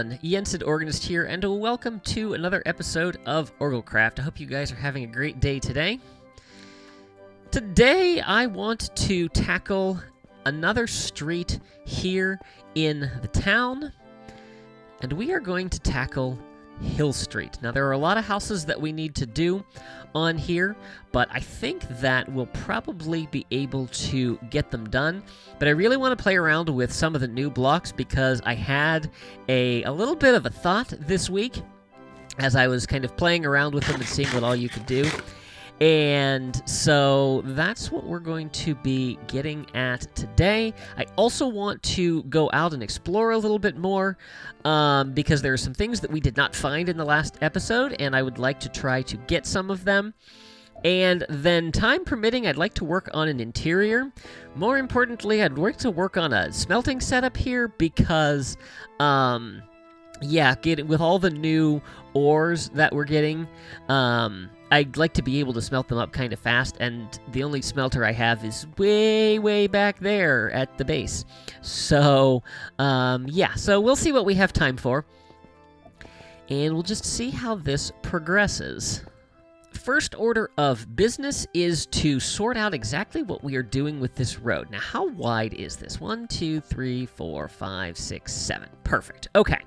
everyone, Yensid Organist here, and welcome to another episode of OrgelCraft. I hope you guys are having a great day today. Today, I want to tackle another street here in the town, and we are going to tackle Hill Street. Now, there are a lot of houses that we need to do on here, but I think that we'll probably be able to get them done. But I really want to play around with some of the new blocks because I had a little bit of a thought this week as I was kind of playing around with them and seeing what all you could do. And so that's what we're going to be getting at today. I also want to go out and explore a little bit more because there are some things that we did not find in the last episode, and I would like to try to get some of them. And then, time permitting, I'd like to work on an interior. More importantly, I'd like to work on a smelting setup here because, with all the new ores that we're getting, I'd like to be able to smelt them up kind of fast, and the only smelter I have is way, way back there at the base. So, so we'll see what we have time for, and we'll just see how this progresses. First order of business is to sort out exactly what we are doing with this road. Now, how wide is this? 1, 2, 3, 4, 5, 6, 7. Perfect. Okay.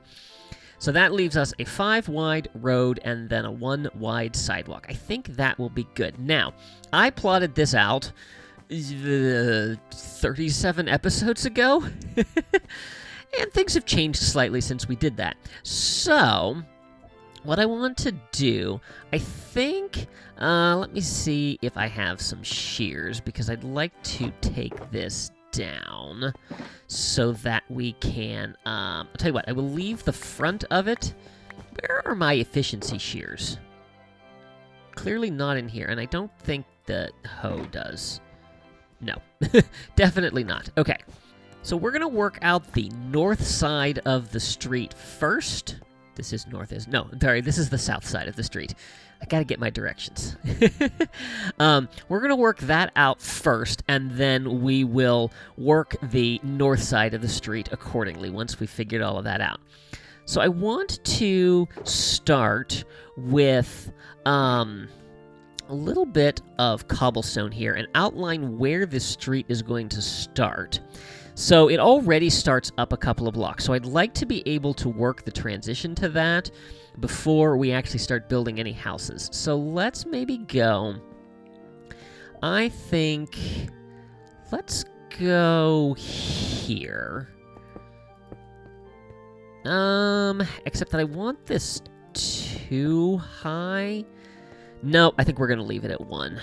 So that leaves us a 5-wide road and then a 1-wide sidewalk. I think that will be good. Now, I plotted this out 37 episodes ago, and things have changed slightly since we did that. So, what I want to do, I think, let me see if I have some shears, because I'd like to take this down so that we can, I'll tell you what, I will leave the front of it. Where are my efficiency shears? Clearly not in here, and I don't think the hoe does. No, definitely not. Okay, so we're going to work out the north side of the street first. This is this is the south side of the street. I gotta get my directions. We're gonna work that out first, and then we will work the north side of the street accordingly once we figured all of that out. So I want to start with a little bit of cobblestone here and outline where this street is going to start. So it already starts up a couple of blocks, so I'd like to be able to work the transition to that before we actually start building any houses. So let's maybe go, I think, let's go here. Except that I want this too high. No, I think we're going to leave it at 1.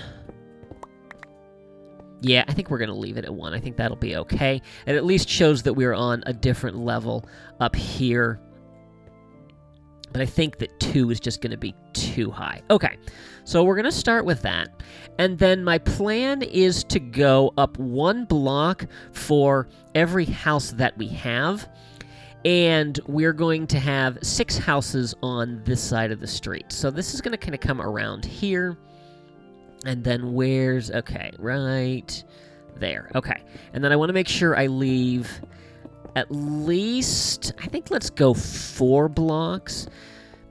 Yeah, I think we're going to leave it at 1. I think that'll be okay. It at least shows that we're on a different level up here. But I think that 2 is just going to be too high. Okay, so we're going to start with that. And then my plan is to go up 1 block for every house that we have. And we're going to have 6 houses on this side of the street. So this is going to kind of come around here. And then right there. Okay. And then I want to make sure I leave at least, I think let's go 4 blocks,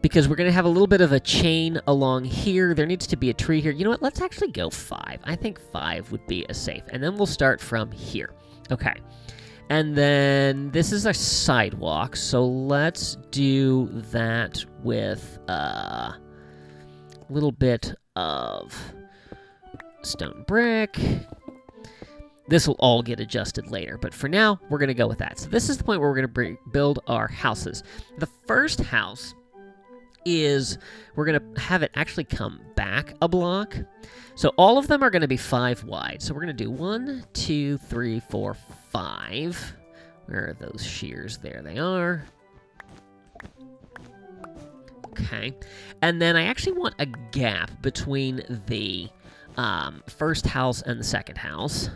because we're going to have a little bit of a chain along here. There needs to be a tree here. You know what? Let's actually go 5. I think 5 would be a safe. And then we'll start from here. Okay. And then this is a sidewalk, so let's do that with a little bit of stone brick. This will all get adjusted later, but for now, we're going to go with that. So this is the point where we're going to build our houses. The first house is we're going to have it actually come back a block. So all of them are going to be 5 wide. So we're going to do 1, 2, 3, 4, 5. Where are those shears? There they are. Okay. And then I actually want a gap between the first house and the second house.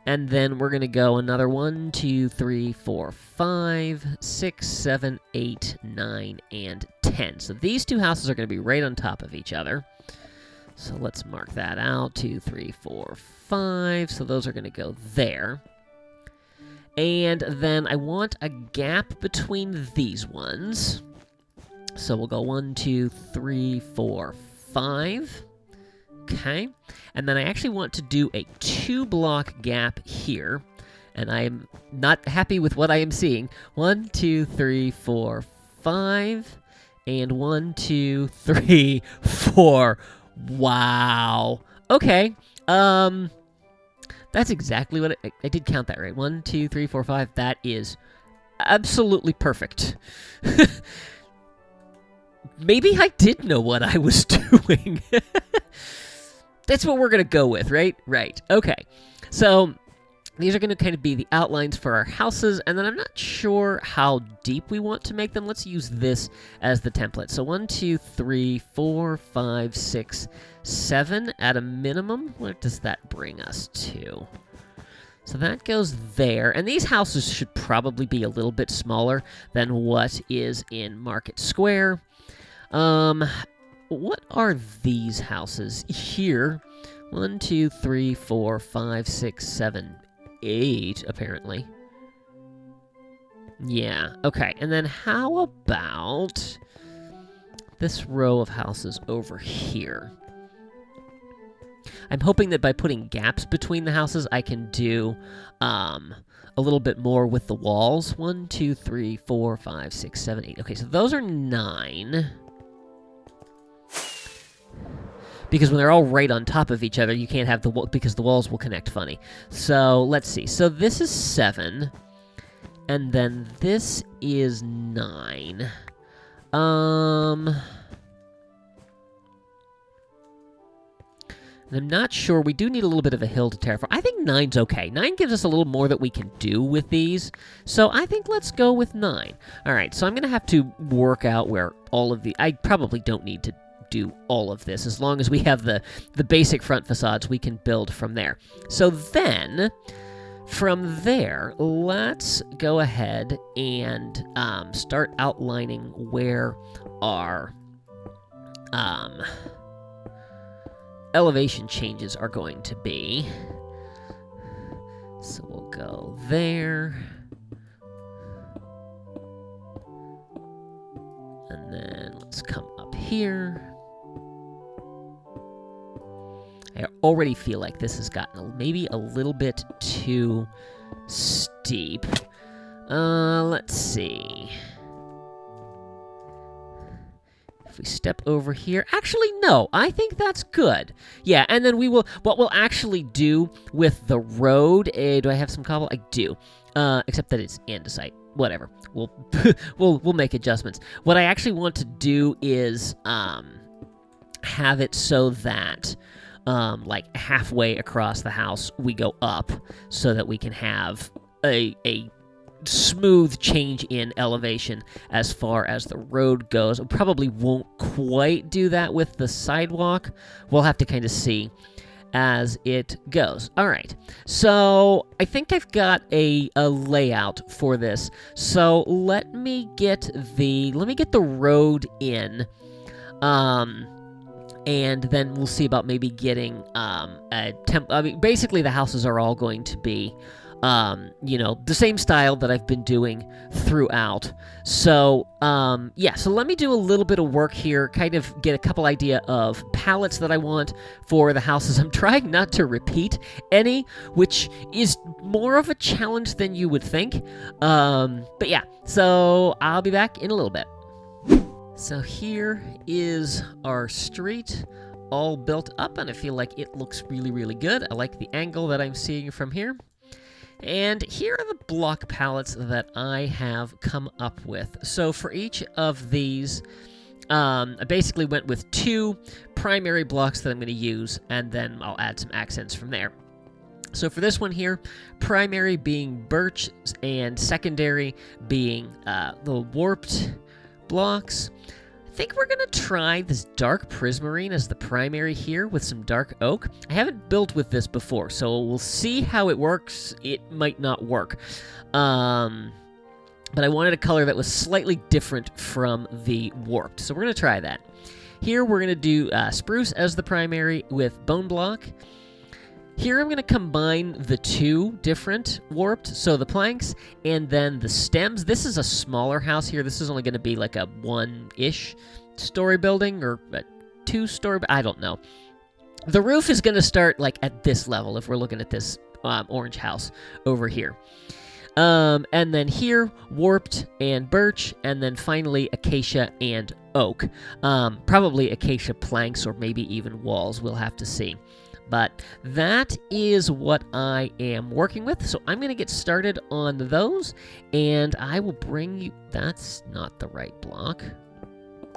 And then we're going to go another 1, 2, 3, 4, 5, 6, 7, 8, 9, and 10. So these 2 houses are going to be right on top of each other. So let's mark that out. 2, 3, 4, 5. So those are going to go there. And then I want a gap between these ones. So we'll go 1, 2, 3, 4, 5. Okay. And then I actually want to do a 2-block gap here. And I'm not happy with what I am seeing. 1, 2, 3, 4, 5. And 1, 2, 3, 4. Wow. Okay. That's exactly what I did count that right. 1, 2, 3, 4, 5. That is absolutely perfect. Maybe I did know what I was doing. That's what we're going to go with, right? Right. Okay. So these are going to kind of be the outlines for our houses, and then I'm not sure how deep we want to make them. Let's use this as the template. So 1, 2, 3, 4, 5, 6, 7 at a minimum. What does that bring us to? So that goes there, and these houses should probably be a little bit smaller than what is in Market Square. What are these houses here? 1, 2, 3, 4, 5, 6, 7, 8, apparently. Yeah, okay. And then how about this row of houses over here? I'm hoping that by putting gaps between the houses, I can do a little bit more with the walls. 1, 2, 3, 4, 5, 6, 7, 8. Okay, so those are 9. Because when they're all right on top of each other, you can't have because the walls will connect funny. So, let's see. So this is 7. And then this is 9. And I'm not sure. We do need a little bit of a hill to terraform. I think 9's okay. 9 gives us a little more that we can do with these. So I think let's go with 9. All right, so I'm going to have to work out where all of the... I probably don't need to do all of this. As long as we have the basic front facades, we can build from there. So then, from there, let's go ahead and start outlining where our elevation changes are going to be. So we'll go there. And then let's come up here. I already feel like this has gotten maybe a little bit too steep. Let's see. If we step over here... Actually, no. I think that's good. Yeah, and then we will... What we'll actually do with the road... do I have some cobble? I do. Except that it's andesite. Whatever. We'll make adjustments. What I actually want to do is have it so that... like halfway across the house, we go up so that we can have a smooth change in elevation as far as the road goes. We probably won't quite do that with the sidewalk. We'll have to kind of see as it goes. All right, so I think I've got a layout for this. So let me get the road in. And then we'll see about maybe getting a temp. I mean, basically the houses are all going to be, the same style that I've been doing throughout. So, yeah. So let me do a little bit of work here, kind of get a couple idea of palettes that I want for the houses. I'm trying not to repeat any, which is more of a challenge than you would think. But yeah. So I'll be back in a little bit. So here is our street all built up, and I feel like it looks really, really good. I like the angle that I'm seeing from here. And here are the block palettes that I have come up with. So for each of these, I basically went with 2 primary blocks that I'm going to use, and then I'll add some accents from there. So for this one here, primary being birch and secondary being the warped blocks. I think we're going to try this dark prismarine as the primary here with some dark oak. I haven't built with this before, so we'll see how it works. It might not work. But I wanted a color that was slightly different from the warped, so we're going to try that. Here we're going to do spruce as the primary with bone block. Here I'm going to combine the two different warped, so the planks and then the stems. This is a smaller house here. This is only going to be like a 1-ish story building or a 2-story, I don't know. The roof is going to start like at this level if we're looking at this orange house over here. And then here, warped and birch, and then finally acacia and oak. Probably acacia planks or maybe even walls, we'll have to see. But that is what I am working with, so I'm going to get started on those, and I will bring you... That's not the right block.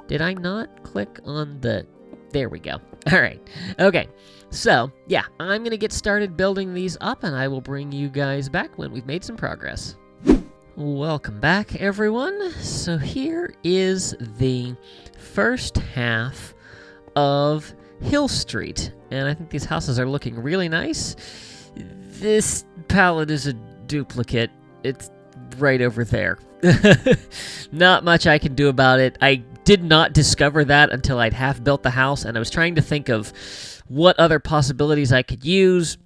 Did I not click on the... There we go. All right. Okay. So, yeah, I'm going to get started building these up, and I will bring you guys back when we've made some progress. Welcome back, everyone. So here is the first half of Hill Street, and I think these houses are looking really nice. This palette is a duplicate. It's right over there. Not much I can do about it. I did not discover that until I'd half built the house, and I was trying to think of what other possibilities I could use,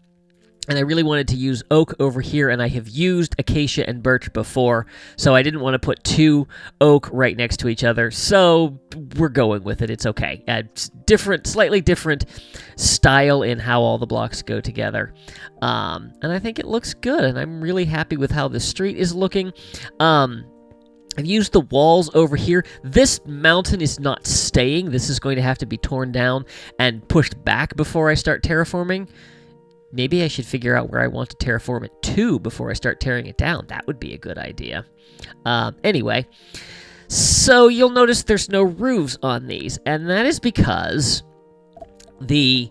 and I really wanted to use oak over here, and I have used acacia and birch before, so I didn't want to put 2 oak right next to each other, so we're going with it. It's okay. It's different, slightly different style in how all the blocks go together, and I think it looks good, and I'm really happy with how the street is looking. I've used the walls over here. This mountain is not staying. This is going to have to be torn down and pushed back before I start terraforming. Maybe I should figure out where I want to terraform it to before I start tearing it down. That would be a good idea. Anyway, so you'll notice there's no roofs on these, and that is because the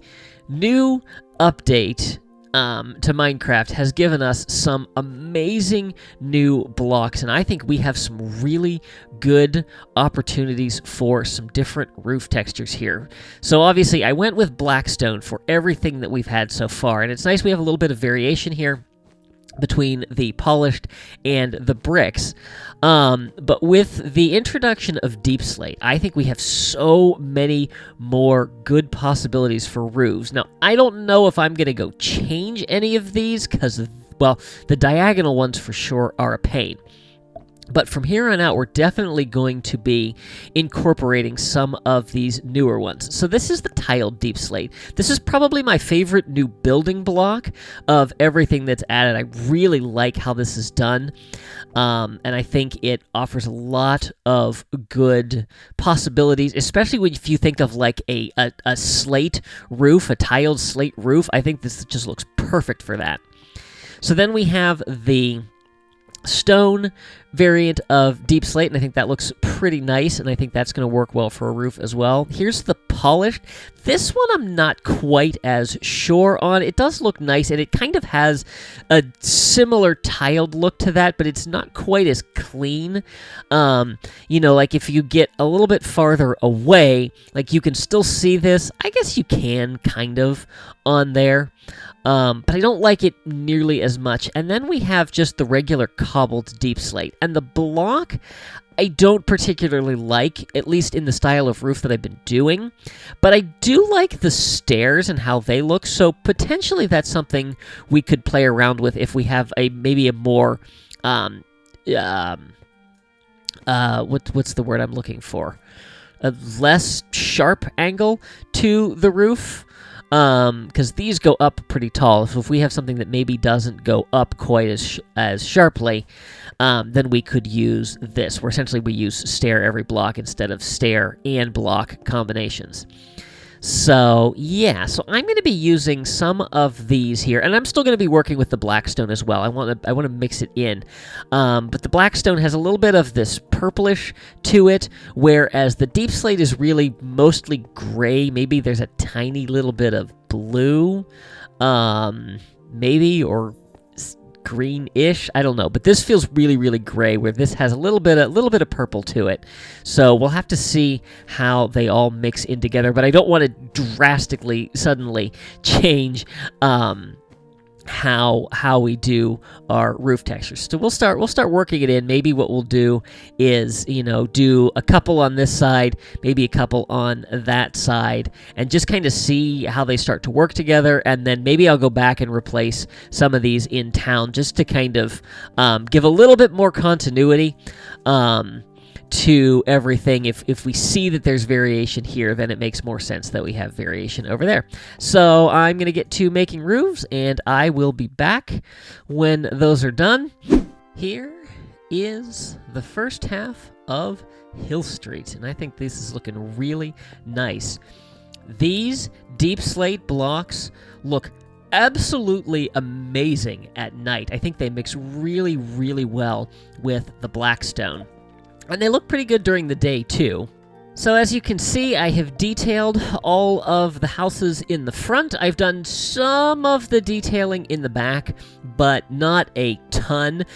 new update to Minecraft has given us some amazing new blocks, and I think we have some really good opportunities for some different roof textures here. So obviously I went with blackstone for everything that we've had so far, and it's nice we have a little bit of variation here between the polished and the bricks. But with the introduction of deep slate, I think we have so many more good possibilities for roofs. Now, I don't know if I'm going to go change any of these because, well, the diagonal ones for sure are a pain. But from here on out, we're definitely going to be incorporating some of these newer ones. So this is the tiled deep slate. This is probably my favorite new building block of everything that's added. I really like how this is done. And I think it offers a lot of good possibilities, especially if you think of like a slate roof, a tiled slate roof. I think this just looks perfect for that. So then we have the stone variant of deep slate, and I think that looks pretty nice, and I think that's going to work well for a roof as well. Here's the polished. This one I'm not quite as sure on. It does look nice, and it kind of has a similar tiled look to that, but it's not quite as clean. You know, like if you get a little bit farther away, like you can still see this. I guess you can, kind of, on there. But I don't like it nearly as much. And then we have just the regular cobbled deep slate. And the block, I don't particularly like, at least in the style of roof that I've been doing. But I do like the stairs and how they look, so potentially that's something we could play around with if we have maybe a more, what's the word I'm looking for? A less sharp angle to the roof. Because these go up pretty tall. So if we have something that maybe doesn't go up quite as sharply, then we could use this, where essentially we use stair every block instead of stair and block combinations. So, yeah, so I'm going to be using some of these here, and I'm still going to be working with the blackstone as well. I want to mix it in. But the blackstone has a little bit of this purplish to it, whereas the deep slate is really mostly gray. Maybe there's a tiny little bit of blue, maybe, or green-ish, I don't know, but this feels really, really gray, where this has a little bit of purple to it. So we'll have to see how they all mix in together, but I don't want to drastically, suddenly change how we do our roof textures. So we'll start working it in. Maybe what we'll do is, do a couple on this side, maybe a couple on that side, and just kind of see how they start to work together. And then maybe I'll go back and replace some of these in town just to kind of give a little bit more continuity to everything. If we see that there's variation here, then it makes more sense that we have variation over there. So I'm going to get to making roofs, and I will be back when those are done. Here is the first half of Hill Street, and I think this is looking really nice. These deep slate blocks look absolutely amazing at night. I think they mix really, really well with the black stone. And they look pretty good during the day, too. So as you can see, I have detailed all of the houses in the front. I've done some of the detailing in the back, but not a ton.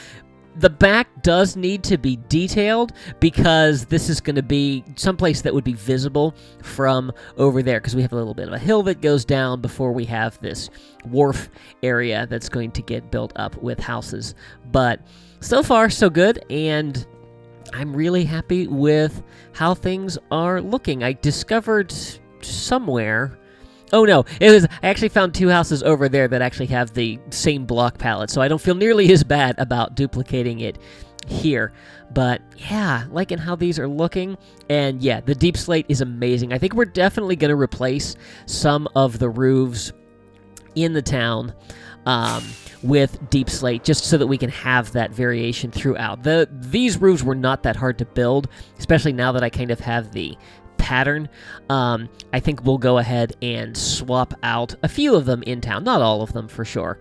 The back does need to be detailed because this is going to be someplace that would be visible from over there, because we have a little bit of a hill that goes down before we have this wharf area that's going to get built up with houses. But so far, so good, and I'm really happy with how things are looking. I discovered somewhere... Oh no, I actually found two houses over there that actually have the same block palette, so I don't feel nearly as bad about duplicating it here. But yeah, liking how these are looking. And yeah, the deep slate is amazing. I think we're definitely going to replace some of the roofs in the town with deep slate, just so that we can have that variation throughout. These roofs were not that hard to build, especially now that I kind of have the pattern. I think we'll go ahead and swap out a few of them in town, not all of them for sure,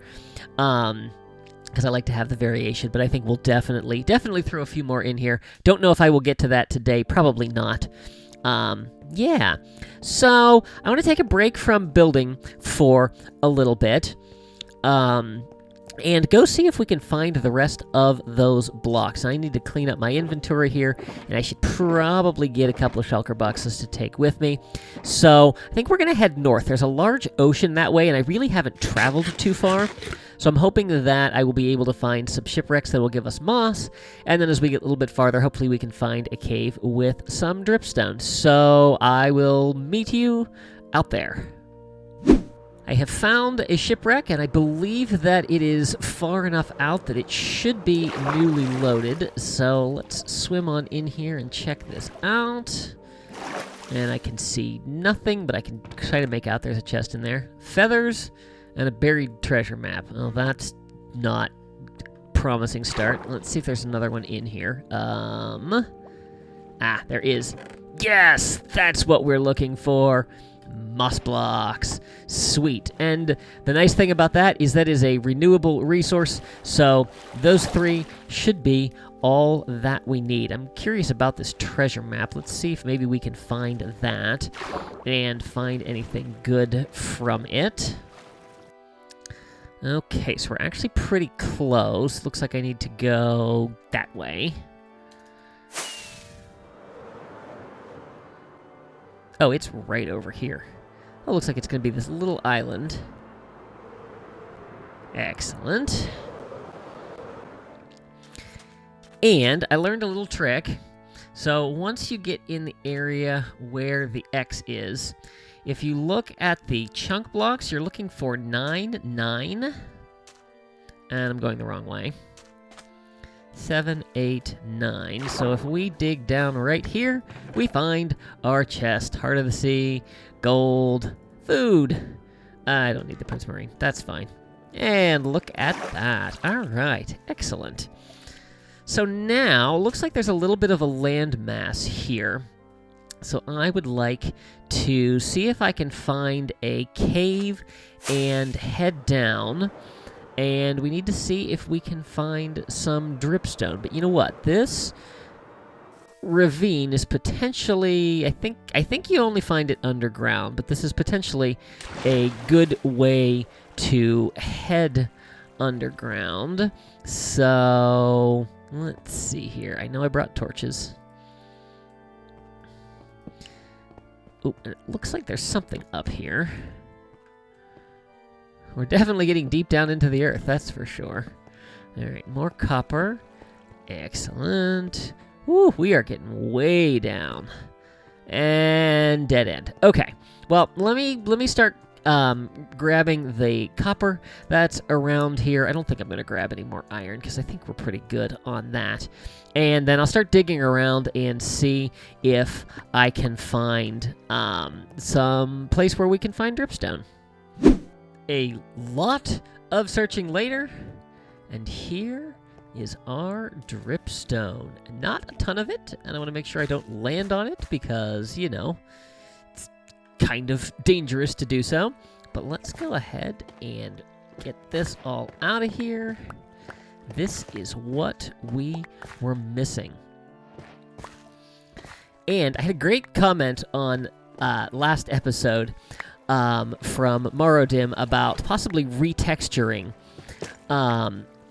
because I like to have the variation, but I think we'll definitely throw a few more in here. Don't know if I will get to that today, probably not. Yeah, so I want to take a break from building for a little bit, and go see if we can find the rest of those blocks. I need to clean up my inventory here, and I should probably get a couple of shulker boxes to take with me. So I think we're going to head north. There's a large ocean that way, and I really haven't traveled too far. So I'm hoping that I will be able to find some shipwrecks that will give us moss, and then as we get a little bit farther, hopefully we can find a cave with some dripstone. So I will meet you out there. I have found a shipwreck, and I believe that it is far enough out that it should be newly loaded. So let's swim on in here and check this out. And I can see nothing, but I can try to make out there's a chest in there. Feathers and a buried treasure map. Well, that's not a promising start. Let's see if there's another one in here. There is. Yes, that's what we're looking for. Moss blocks. Sweet. And the nice thing about that is a renewable resource, so those three should be all that we need. I'm curious about this treasure map. Let's see if maybe we can find that and find anything good from it. Okay, so we're actually pretty close. Looks like I need to go that way. Oh, it's right over here. Oh, looks like it's going to be this little island. Excellent. And I learned a little trick. So once you get in the area where the X is, if you look at the chunk blocks, you're looking for 9, 9. And I'm going the wrong way. 7, 8, 9. So if we dig down right here, we find our chest. Heart of the sea, gold, food. I don't need the prismarine. That's fine. And look at that. All right. Excellent. So now, looks like there's a little bit of a land mass here. So I would like to see if I can find a cave and head down. And we need to see if we can find some dripstone. But you know what? This ravine is potentially... I think you only find it underground, but this is potentially a good way to head underground. So let's see here. I know I brought torches. Oh, it looks like there's something up here. We're definitely getting deep down into the earth, that's for sure. All right, more copper. Excellent. Woo, we are getting way down. And dead end. Okay. Well, let me start grabbing the copper that's around here. I don't think I'm going to grab any more iron because I think we're pretty good on that. And then I'll start digging around and see if I can find some place where we can find dripstone. A lot of searching later, and here is our dripstone. Not a ton of it, and I want to make sure I don't land on it because, you know, it's kind of dangerous to do so. But let's go ahead and get this all out of here. This is what we were missing. And I had a great comment on last episode from Morodim about possibly retexturing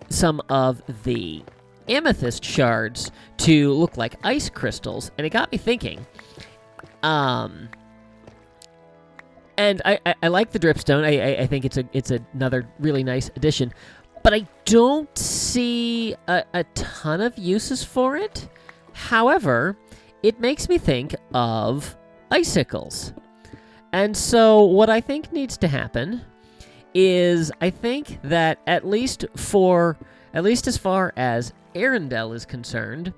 some of the amethyst shards to look like ice crystals, and it got me thinking. And I like the dripstone. I think it's another really nice addition, but I don't see a ton of uses for it. However, it makes me think of icicles. And so what I think needs to happen is I think that at least as far as Arendelle is concerned,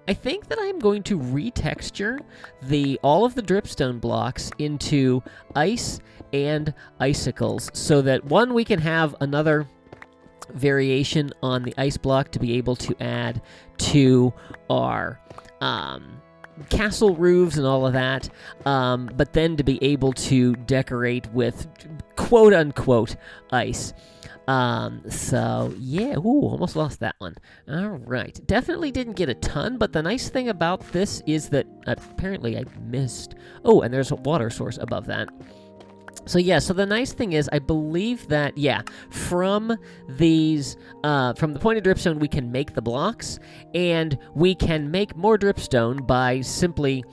I think that I'm going to retexture all of the dripstone blocks into ice and icicles so that, one, we can have another variation on the ice block to be able to add to our castle roofs and all of that, but then to be able to decorate with quote-unquote ice. So, yeah, almost lost that one. All right, definitely didn't get a ton, but the nice thing about this is that apparently I missed... Oh, and there's a water source above that. So, yeah, so the nice thing is I believe that, yeah, from these, from the pointed dripstone, we can make the blocks, and we can make more dripstone by simply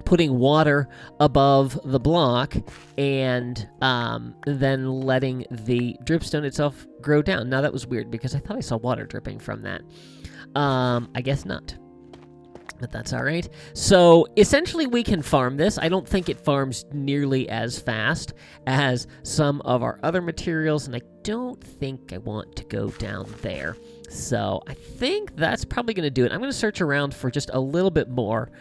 putting water above the block and then letting the dripstone itself grow down. Now, that was weird because I thought I saw water dripping from that. I guess not. But that's all right. So, essentially, we can farm this. I don't think it farms nearly as fast as some of our other materials, and I don't think I want to go down there. So, I think that's probably going to do it. I'm going to search around for just a little bit more,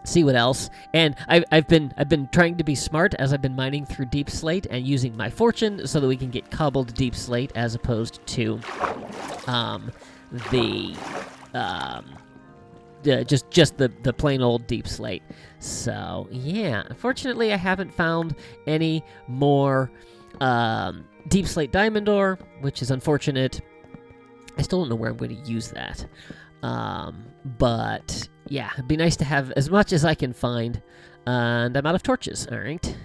see what else. And I've been trying to be smart as I've been mining through deep slate and using my fortune so that we can get cobbled deep slate as opposed to just the plain old deep slate. So, yeah, unfortunately I haven't found any more deep slate diamond ore, which is unfortunate. I still don't know where I'm going to use that. But, yeah, it'd be nice to have as much as I can find. And I'm out of torches, all right?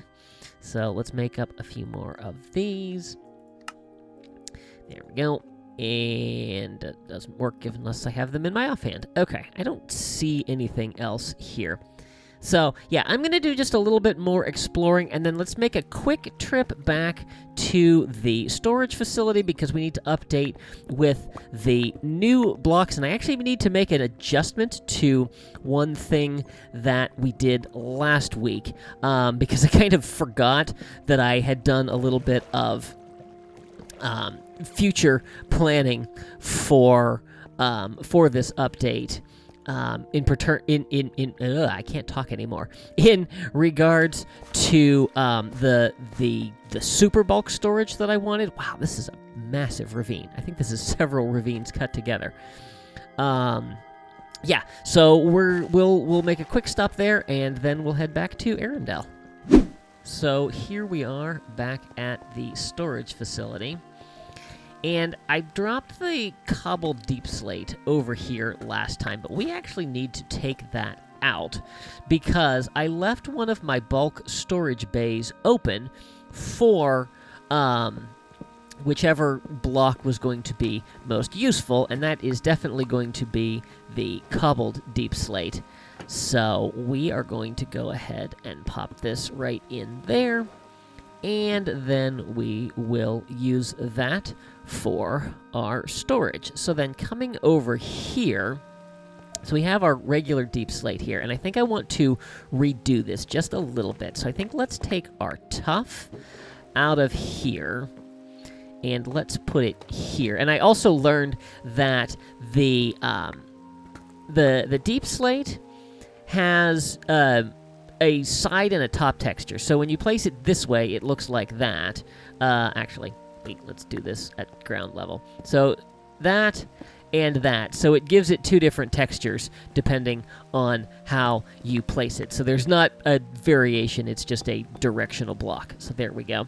So let's make up a few more of these. There we go. And it doesn't work unless I have them in my offhand. Okay, I don't see anything else here. So, yeah, I'm going to do just a little bit more exploring, and then let's make a quick trip back to the storage facility because we need to update with the new blocks, and I actually need to make an adjustment to one thing that we did last week because I kind of forgot that I had done a little bit of future planning for this update. I can't talk anymore. In regards to the super bulk storage that I wanted. Wow, this is a massive ravine. I think this is several ravines cut together. Yeah, so we'll make a quick stop there, and then we'll head back to Arendelle. So here we are back at the storage facility. And I dropped the cobbled deep slate over here last time, but we actually need to take that out because I left one of my bulk storage bays open for whichever block was going to be most useful, and that is definitely going to be the cobbled deep slate. So we are going to go ahead and pop this right in there. And then we will use that for our storage. So then coming over here, so we have our regular deep slate here, and I think I want to redo this just a little bit. So I think let's take our tuff out of here, and let's put it here. And I also learned that the deep slate has a side and a top texture. So when you place it this way, it looks like that. Actually, wait, let's do this at ground level. So that and that. So it gives it two different textures depending on how you place it. So there's not a variation, it's just a directional block. So there we go.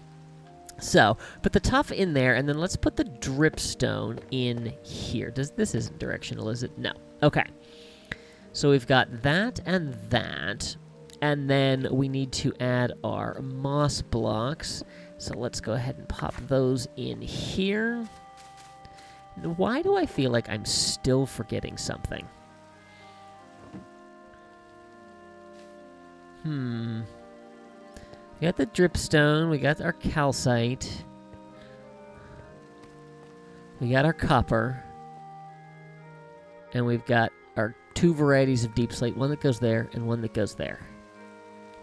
So, put the tuff in there, and then let's put the dripstone in here. This isn't directional, is it? No. Okay. So we've got that, and then we need to add our moss blocks. So let's go ahead and pop those in here. Why do I feel like I'm still forgetting something? We got the dripstone, we got our calcite, we got our copper, and we've got our two varieties of deep slate, one that goes there and one that goes there.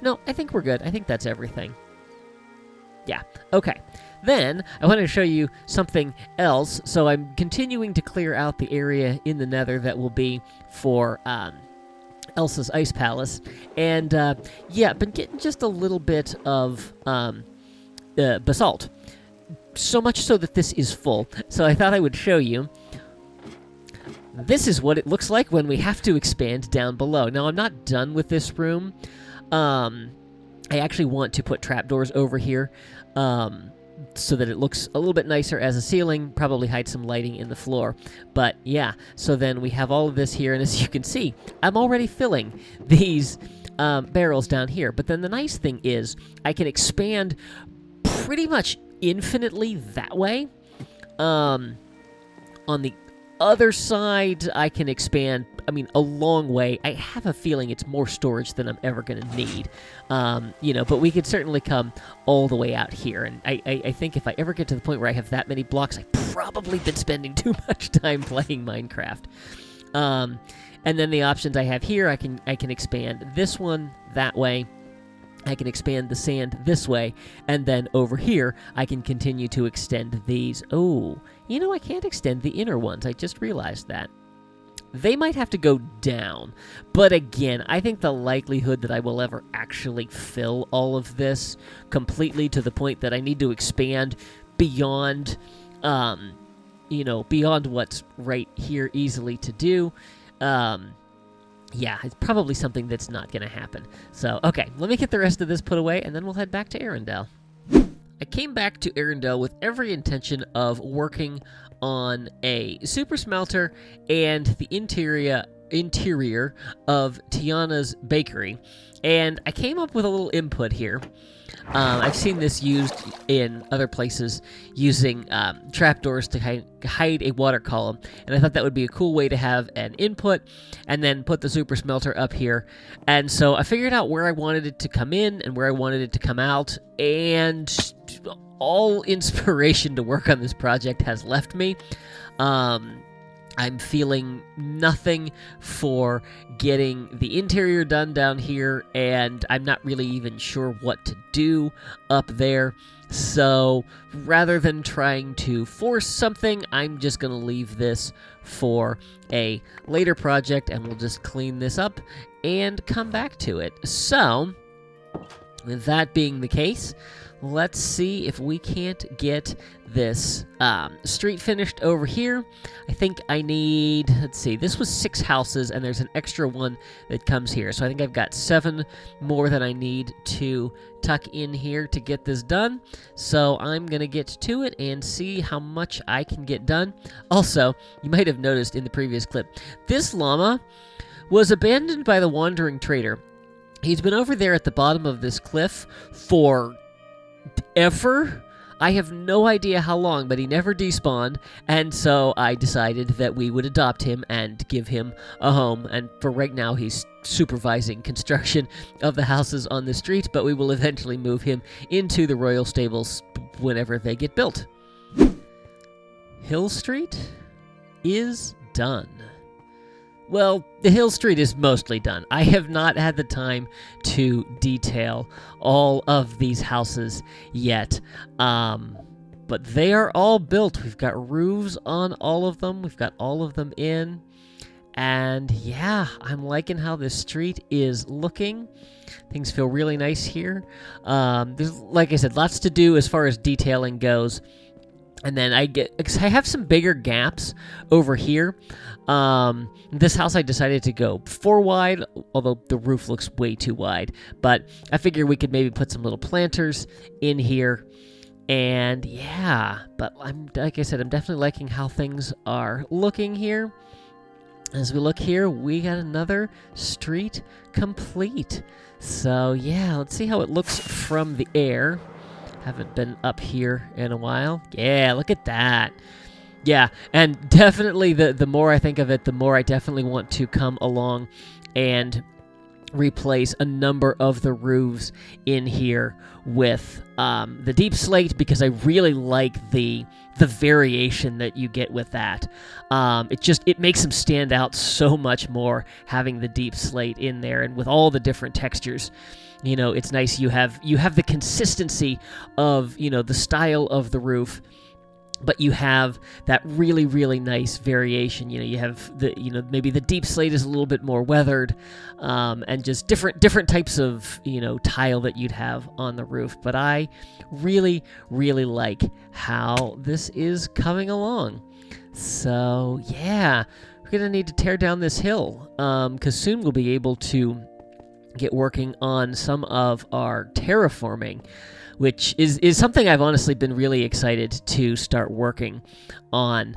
No, I think we're good. I think that's everything. Yeah, okay. Then, I want to show you something else. So I'm continuing to clear out the area in the nether that will be for Elsa's Ice Palace. And, yeah, been getting just a little bit of basalt. So much so that this is full. So I thought I would show you. This is what it looks like when we have to expand down below. Now, I'm not done with this room. I actually want to put trapdoors over here so that it looks a little bit nicer as a ceiling, probably hide some lighting in the floor. But yeah, so then we have all of this here, and as you can see, I'm already filling these barrels down here. But then the nice thing is I can expand pretty much infinitely that way. On the other side, I can expand, I mean, a long way. I have a feeling it's more storage than I'm ever going to need. But we could certainly come all the way out here. And I think if I ever get to the point where I have that many blocks, I've probably been spending too much time playing Minecraft. And then the options I have here, I can expand this one that way. I can expand the sand this way, and then over here, I can continue to extend these. Oh, I can't extend the inner ones. I just realized that. They might have to go down, but again, I think the likelihood that I will ever actually fill all of this completely to the point that I need to expand beyond, beyond what's right here easily to do, yeah, it's probably something that's not going to happen. So, okay, let me get the rest of this put away, and then we'll head back to Arendelle. I came back to Arendelle with every intention of working on a super smelter and the interior of Tiana's bakery, and I came up with a little input here. I've seen this used in other places using trapdoors to hide a water column, and I thought that would be a cool way to have an input and then put the super smelter up here. And so I figured out where I wanted it to come in and where I wanted it to come out, and all inspiration to work on this project has left me. I'm feeling nothing for getting the interior done down here, and I'm not really even sure what to do up there. So rather than trying to force something, I'm just going to leave this for a later project, and we'll just clean this up and come back to it. So, with that being the case, let's see if we can't get this street finished over here. I think I need, let's see, this was 6 houses, and there's an extra one that comes here. So I think I've got 7 more that I need to tuck in here to get this done. So I'm going to get to it and see how much I can get done. Also, you might have noticed in the previous clip, this llama was abandoned by the wandering trader. He's been over there at the bottom of this cliff for ever. I have no idea how long, but he never despawned, and so I decided that we would adopt him and give him a home, and for right now he's supervising construction of the houses on the street, but we will eventually move him into the royal stables whenever they get built. Hill Street is done. Well, the Hill Street is mostly done. I have not had the time to detail all of these houses yet, but they are all built. We've got roofs on all of them. We've got all of them in, and yeah, I'm liking how this street is looking. Things feel really nice here. There's, like I said, lots to do as far as detailing goes. And then I have some bigger gaps over here. This house I decided to go 4 wide, although the roof looks way too wide. But I figure we could maybe put some little planters in here. And yeah, but like I said, I'm definitely liking how things are looking here. As we look here, we got another street complete. So yeah, let's see how it looks from the air. Haven't been up here in a while. Yeah, look at that. Yeah, and definitely the more I think of it, the more I definitely want to come along and replace a number of the roofs in here with the deep slate, because I really like the variation that you get with that. It makes them stand out so much more, having the deep slate in there and with all the different textures. You know, it's nice you have the consistency of, you know, the style of the roof, but you have that really, really nice variation. You know, you have maybe the deep slate is a little bit more weathered, and just different types of, you know, tile that you'd have on the roof. But I really, really like how this is coming along. So yeah, we're gonna need to tear down this hill, because soon we'll be able to get working on some of our terraforming, which is something I've honestly been really excited to start working on.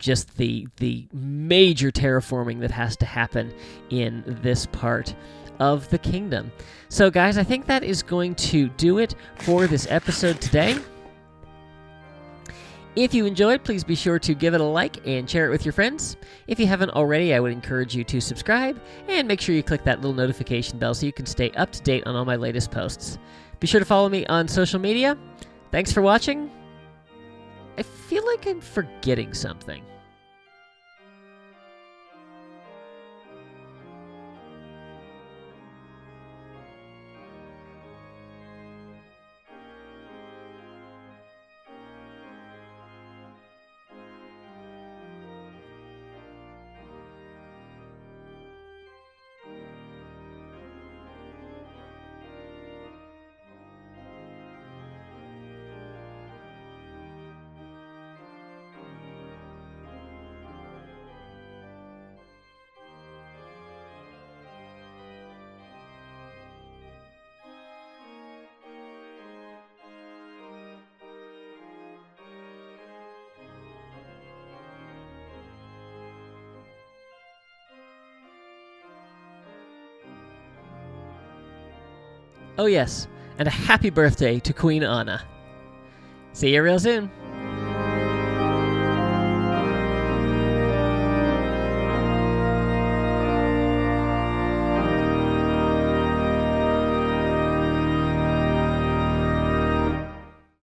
Just the major terraforming that has to happen in this part of the kingdom. So guys, I think that is going to do it for this episode today. If you enjoyed, please be sure to give it a like and share it with your friends. If you haven't already, I would encourage you to subscribe and make sure you click that little notification bell so you can stay up to date on all my latest posts. Be sure to follow me on social media. Thanks for watching. I feel like I'm forgetting something. Oh yes, and a happy birthday to Queen Anna. See you real soon.